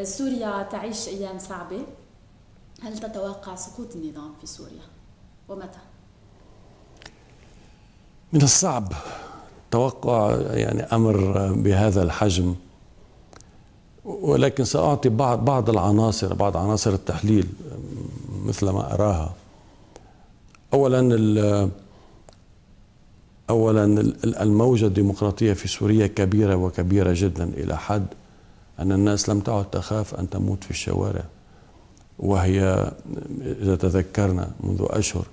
سوريا تعيش أيام صعبة، هل تتوقع سقوط النظام في سوريا ومتى؟ من الصعب توقع يعني أمر بهذا الحجم، ولكن سأعطي بعض عناصر التحليل مثل ما أراها. أولا الموجة الديمقراطية في سوريا كبيرة وكبيرة جدا إلى حد أن الناس لم تعد تخاف أن تموت في الشوارع، وهي إذا تذكرنا منذ أشهر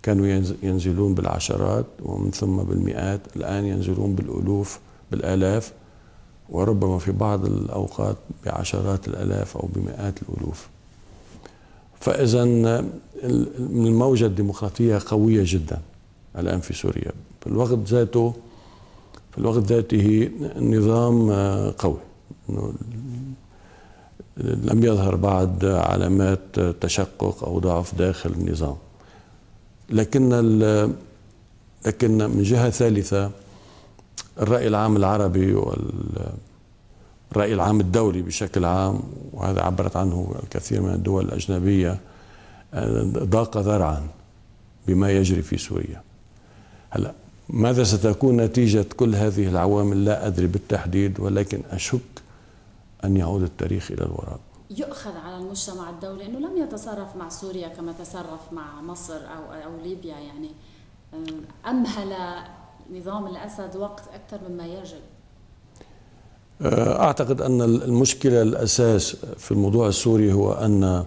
كانوا ينزلون بالعشرات ومن ثم بالمئات، الآن ينزلون بالألوف بالآلاف، وربما في بعض الأوقات بعشرات الآلاف أو بمئات الألوف. فإذا الموجة الديمقراطية قوية جدا الآن في سوريا. في الوقت ذاته النظام قوي، لم يظهر بعد علامات تشقق أو ضعف داخل النظام. لكن من جهة ثالثة الرأي العام العربي والرأي العام الدولي بشكل عام، وهذا عبرت عنه الكثير من الدول الأجنبية، ضاق ذرعا بما يجري في سوريا. هلا ماذا ستكون نتيجة كل هذه العوامل لا أدري بالتحديد، ولكن أشك أن يعود التاريخ إلى الوراء. يؤخذ على المجتمع الدولي أنه لم يتصرف مع سوريا كما تصرف مع مصر أو ليبيا، يعني أمهل نظام الأسد وقت أكثر مما يجب. أعتقد أن المشكلة الأساس في الموضوع السوري هو أن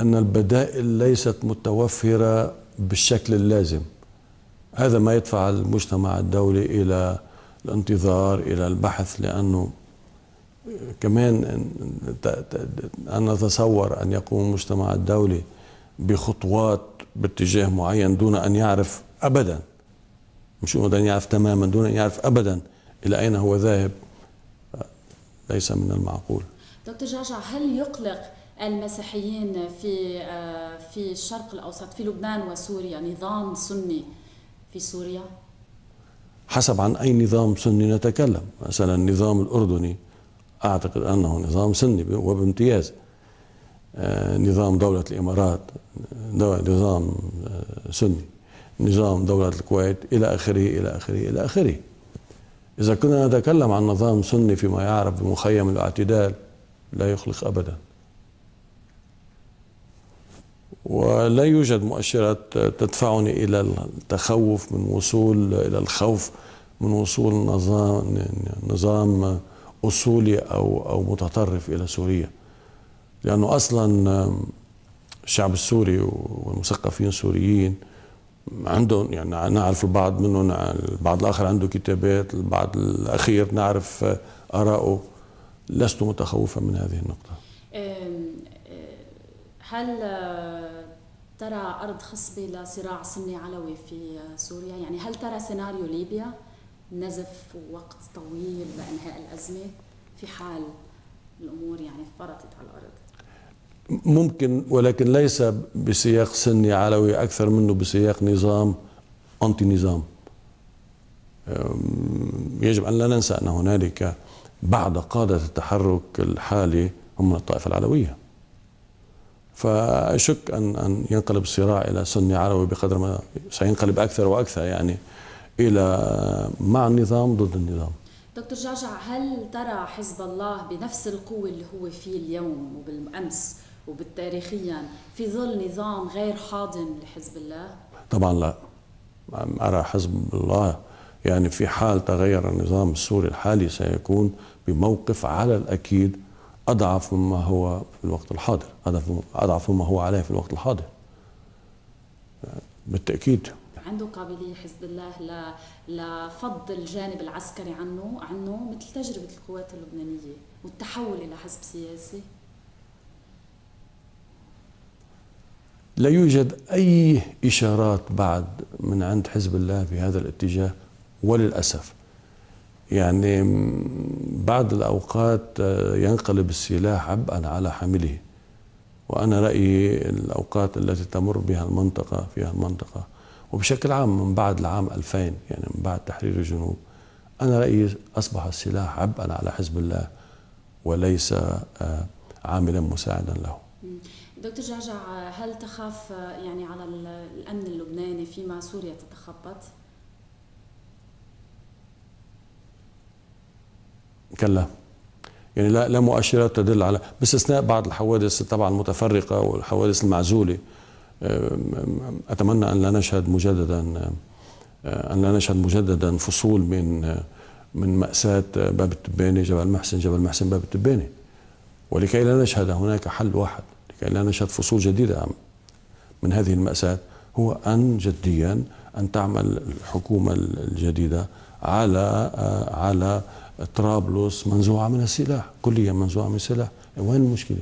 البدائل ليست متوفرة بالشكل اللازم. هذا ما يدفع المجتمع الدولي إلى الانتظار، إلى البحث، لأنه كمان أنا أتصور أن يقوم المجتمع الدولي بخطوات باتجاه معين دون أن يعرف أبدا، مش دون أن يعرف تماما، دون أن يعرف أبدا إلى أين هو ذاهب، ليس من المعقول. دكتور جعجع، هل يقلق المسيحيين في الشرق الأوسط، في لبنان وسوريا، نظام سني في سوريا؟ حسب عن أي نظام سني نتكلم. مثلا النظام الأردني أعتقد أنه نظام سني وبامتياز. نظام دولة الإمارات نظام سني، نظام دولة الكويت إلى آخره إلى آخره إلى آخره. إذا كنا نتكلم عن نظام سني فيما يعرف بمخيم الاعتدال لا يخلق أبدا، ولا يوجد مؤشرات تدفعني إلى التخوف من وصول إلى الخوف من وصول نظام أصولي أو متطرف إلى سوريا، لأنه أصلا الشعب السوري والمثقفين السوريين عندهم، يعني نعرف البعض منهم، البعض الآخر عنده كتابات، البعض الأخير نعرف آراءه. لست متخوفا من هذه النقطة. هل ترى أرض خصبة لصراع سني علوي في سوريا؟ يعني هل ترى سيناريو ليبيا، نزف وقت طويل لإنهاء الأزمة في حال الأمور يعني فرطت على الأرض؟ ممكن، ولكن ليس بسياق سني علوي، أكثر منه بسياق نظام أنتي نظام. يجب أن لا ننسى أن هنالك بعض قادة التحرك الحالي هم من الطائفة العلوية، فأشك أن ينقلب الصراع إلى سني علوي، بقدر ما سينقلب أكثر وأكثر يعني إلى مع النظام ضد النظام. دكتور جعجع، هل ترى حزب الله بنفس القوة اللي هو فيه اليوم وبالأمس وبالتاريخيا في ظل نظام غير حاضن لحزب الله؟ طبعا لا. أرى حزب الله يعني في حال تغير النظام السوري الحالي سيكون بموقف على الأكيد أضعف مما هو في الوقت الحاضر، أضعف مما هو عليه في الوقت الحاضر بالتأكيد. عنده قابلية حزب الله لفض الجانب العسكري عنه مثل تجربة القوات اللبنانية والتحول إلى حزب سياسي؟ لا يوجد أي إشارات بعد من عند حزب الله في هذا الاتجاه، وللأسف. يعني بعض الأوقات ينقلب السلاح عبئا على حامله، وأنا رأيي الأوقات التي تمر بها المنطقة وبشكل عام من بعد العام 2000، يعني من بعد تحرير الجنوب، أنا رأيي أصبح السلاح عبئا على حزب الله، وليس عاملا مساعدا له. دكتور جعجع، هل تخاف يعني على الأمن اللبناني فيما سوريا تتخبط؟ كلا، يعني لا مؤشرات تدل على، باستثناء بعض الحوادث طبعا المتفرقة والحوادث المعزولة. أتمنى أن لا نشهد مجددا فصول من مأساة باب التباني، جبل محسن باب التباني، ولكي لا نشهد هناك حل واحد، لكي لا نشهد فصول جديدة من هذه المأساة، هو أن جديا أن تعمل الحكومة الجديدة على طرابلس منزوعة من السلاح، كليا منزوعة من السلاح. وين المشكلة؟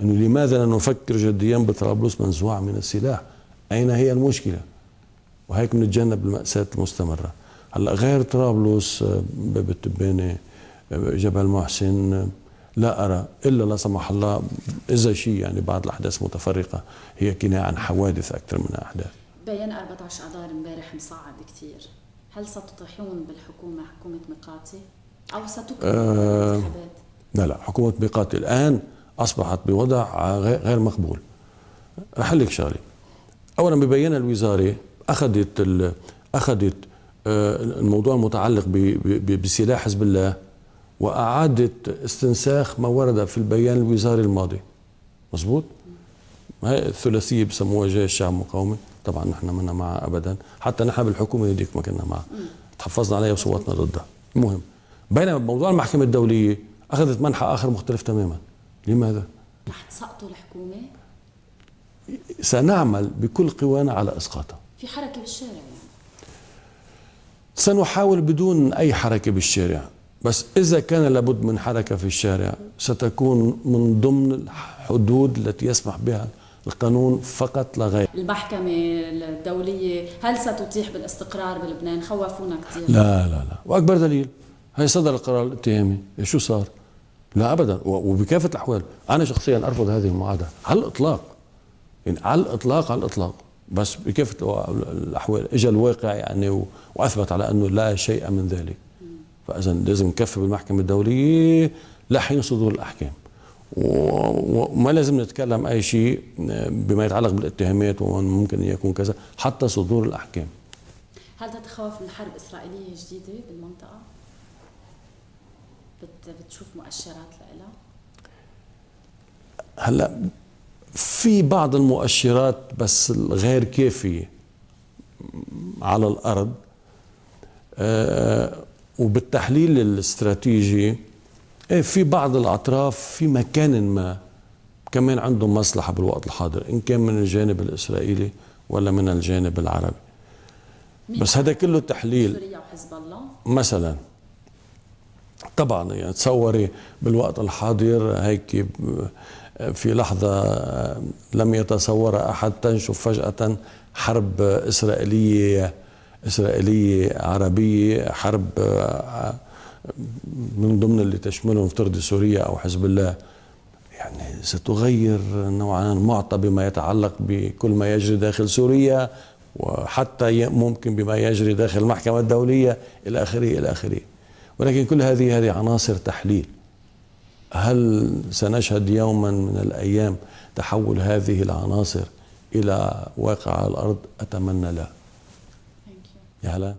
إنه لماذا لا نفكر جديا بطرابلس منزوعة من السلاح؟ أين هي المشكلة؟ وهيك بنتجنب المأساة المستمرة. هلا غير طرابلس، باب التباني، جبل محسن، لا أرى إلا لا سمح الله إذا شيء يعني بعض الأحداث متفرقة هي كناية عن حوادث أكثر من أحداث. بيان 14 آذار امبارح مصعد كثير، هل ستطيحون بالحكومة، حكومة ميقاتي، أو ستكمل الانتخابات؟ لا، حكومة ميقاتي الآن أصبحت بوضع غير مقبول. رح لك شغلة، أولا ببيان الوزارة أخذت الموضوع المتعلق بسلاح حزب الله وأعادت استنساخ ما ورد في البيان الوزاري الماضي. مزبوط؟ هاي الثلاثية بسموها جيش الشعب المقاومة، طبعا نحن منا معها أبدا، حتى نحن بالحكومة هذيك ما كنا معها، تحفظنا عليها وصوتنا ضدها. المهم، بينما موضوع المحكمة الدولية أخذت منحى آخر مختلف تماما. لماذا؟ رح تسقطوا الحكومة؟ سنعمل بكل قوانا على إسقاطها. في حركة بالشارع يعني؟ سنحاول بدون أي حركة بالشارع، بس إذا كان لابد من حركة في الشارع ستكون من ضمن الحدود التي يسمح بها القانون فقط لا غير. المحكمة الدولية هل ستتيح بالاستقرار بلبنان؟ خوفونا كثير. لا، وأكبر دليل هي صدر القرار الاتهامي، شو صار؟ لا أبدا، وبكافة الأحوال أنا شخصيا أرفض هذه المعادلة على الإطلاق، يعني على الإطلاق، بس بكافة الأحوال إجا الواقع يعني وأثبت على أنه لا شيء من ذلك. فإذا لازم نكفي بالمحكمة الدولية لحين صدور الأحكام، وما لازم نتكلم أي شيء بما يتعلق بالاتهامات وممكن يكون كذا حتى صدور الأحكام. هل تتخوف من حرب إسرائيلية جديدة بالمنطقة؟ بتشوف مؤشرات لها؟ هلا في بعض المؤشرات بس غير كافية على الأرض، وبالتحليل الاستراتيجي في بعض الأطراف في مكان ما كمان عندهم مصلحة بالوقت الحاضر، إن كان من الجانب الإسرائيلي ولا من الجانب العربي. بس هذا كله تحليل. سوريا وحزب الله مثلا طبعا، يعني تصوري بالوقت الحاضر هيك في لحظة لم يتصور أحد تنشب فجأة حرب إسرائيلية عربية، حرب من ضمن اللي تشملهم افترض سوريا أو حزب الله، يعني ستغير نوعا المعطى بما يتعلق بكل ما يجري داخل سوريا، وحتى ممكن بما يجري داخل المحكمة الدولية إلى آخره. ولكن كل هذه عناصر تحليل. هل سنشهد يوما من الأيام تحول هذه العناصر إلى واقع على الأرض؟ أتمنى لا. يا هلا.